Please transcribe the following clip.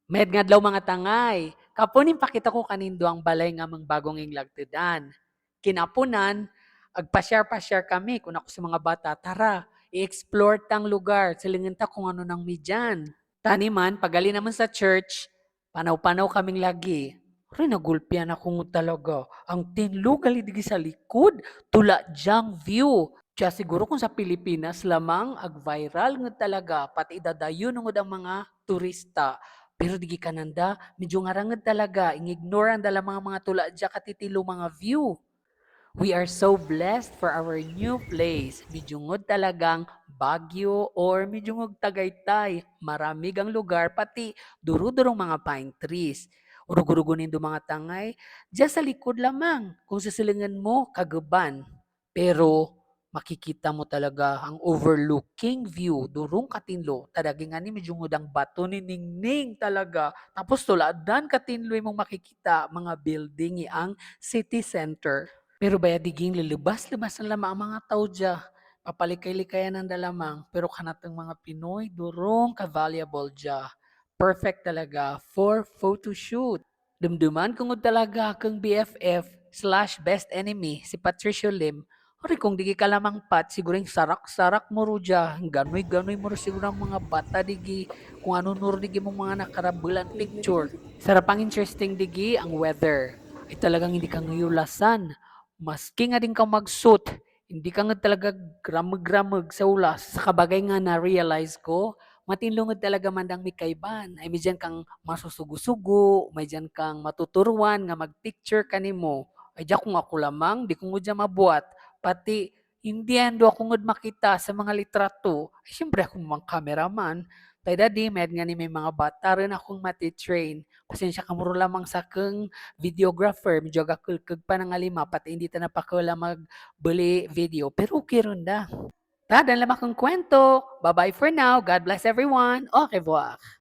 Med nga adlaw mga tangay. Kapunin pakita ko kanindo ang balay nga mang bagong inglagtedan. Kinapunan, agpa-share kami kung ako sa mga bata. Tara, i-explore tang lugar. Silingin ta kung ano nang midyan. Tani man, pagali naman sa church, panaw-panaw kaming lagi. Rin nagulpian ako talaga. Ang tinlugali digi sa likod, tula dyang view. Kaya siguro kung sa Pilipinas lamang, ag-viral nga talaga, pati idadayon ngod ang mga turista. Pero digi kananda, medyo ngarangad talaga, ing-ignore ang dala mga tula dya katitilo mga view. We are so blessed for our new place. Midyungod talagang Baguio or midyungog Tagaytay. Maramig ang lugar, pati duro-durong mga pine trees. Urugurugo nindo mga tangay, diyan sa likod lamang. Kung sisilingan mo, kaguban. Pero makikita mo talaga ang overlooking view. Durong katinlo. Tadaging ani midyungod ang bato ni Ningning talaga. Tapos tuladan katinlo mong makikita mga building ang city center. Pero bayadiging lilubas-lubas ang lamang ang mga tao dya. Papalikay-likayan ang dalamang. Pero kanatang mga Pinoy, durong ka-valuable dya. Perfect talaga for photoshoot. Dumduman kung talaga kang BFF/best enemy si Patricio Lim. Ori kung digi ka lamang pat, siguro yung sarak-sarak mo ro dya. Ganoy-ganoy mo ro siguro ang mga bata digi. Kung ano nuro digi mo mga nakarabulan picture. Sarap ang interesting digi ang weather. Ay talagang hindi ka nguyulasan. Maski nga din ka mag-suit, hindi ka nga talaga gramag-gramag sa ulas. Sa kabagay nga na-realize ko, matinlungod talaga mandang mikayban. Ay may dyan kang masusugo-sugo, may dyan kang matuturuan nga mag-picture ka nimo. Ay dyan kung ako lamang, di ko nga dyan mabuhat. Pati, hindi ando ako nga makita sa mga litrato. Ay, siyempre ako mga cameraman. Tay daddy, med nga ni may mga bata rin akong mati-train. Pasensya ka mo lamang sa kang videographer, medyo agakulkag pa ng alima, pati hindi ta napakawala magbuli video. Pero okay ron da. Tadan lang akong kwento. Bye-bye for now. God bless everyone. Au revoir.